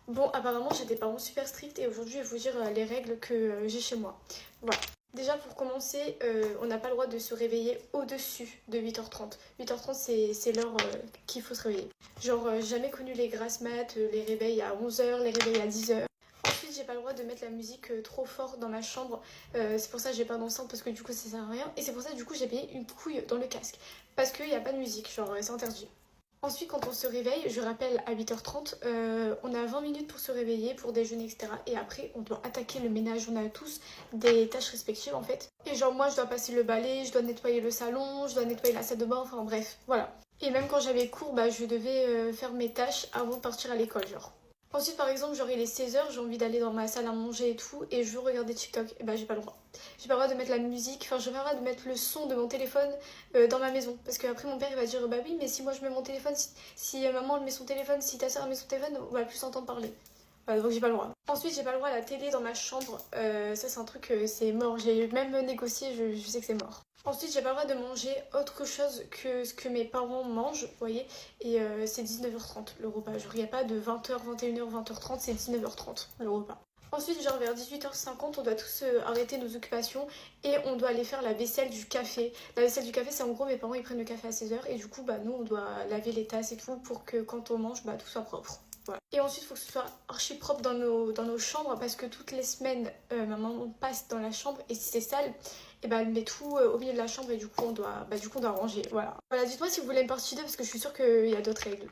Bon, apparemment j'ai des parents super stricts et aujourd'hui je vais vous dire les règles que j'ai chez moi. Voilà. Déjà pour commencer, on n'a pas le droit de se réveiller au-dessus de 8h30. 8h30 c'est l'heure qu'il faut se réveiller. Genre j'ai jamais connu les grasses mat, les réveils à 11h, les réveils à 10h. Ensuite j'ai pas le droit de mettre la musique trop fort dans ma chambre. C'est pour ça que j'ai pas d'enceinte parce que du coup ça sert à rien. Et c'est pour ça du coup j'ai payé une couille dans le casque. Parce qu'il n'y a pas de musique, genre c'est interdit. Ensuite, quand on se réveille, je rappelle à 8h30, on a 20 minutes pour se réveiller, pour déjeuner, etc. Et après, on doit attaquer le ménage. On a tous des tâches respectives en fait. Et genre, moi, je dois passer le balai, je dois nettoyer le salon, je dois nettoyer la salle de bain, enfin bref, voilà. Et même quand j'avais cours, bah, je devais faire mes tâches avant de partir à l'école, genre. Ensuite, par exemple, genre il est 16h, j'ai envie d'aller dans ma salle à manger et tout, et je veux regarder TikTok, et bah j'ai pas le droit. J'ai pas le droit de mettre la musique, enfin j'ai pas le droit de mettre le son de mon téléphone dans ma maison. Parce qu'après mon père il va dire bah oui, mais si moi je mets mon téléphone, si maman elle met son téléphone, si ta soeur met son téléphone, on va plus s'entendre parler. Voilà, donc j'ai pas le droit. Ensuite, j'ai pas le droit à la télé dans ma chambre. Ça, c'est un truc, c'est mort. J'ai même négocié, je sais que c'est mort. Ensuite, j'ai pas le droit de manger autre chose que ce que mes parents mangent, vous voyez. Et c'est 19h30 le repas. Genre, il n'y a pas de 20h, 21h, 20h30, c'est 19h30 le repas. Ensuite, genre vers 18h50, on doit tous arrêter nos occupations et on doit aller faire la vaisselle du café. La vaisselle du café, c'est en gros mes parents ils prennent le café à 16h et du coup, bah nous on doit laver les tasses et tout pour que quand on mange, bah tout soit propre. Voilà. Et ensuite, il faut que ce soit archi propre dans nos chambres parce que toutes les semaines, maman passe dans la chambre et si c'est sale, et bah, elle met tout au milieu de la chambre et du coup, on doit ranger. Voilà. Voilà, dites-moi si vous voulez une partie 2 parce que je suis sûre qu'il y a d'autres règles.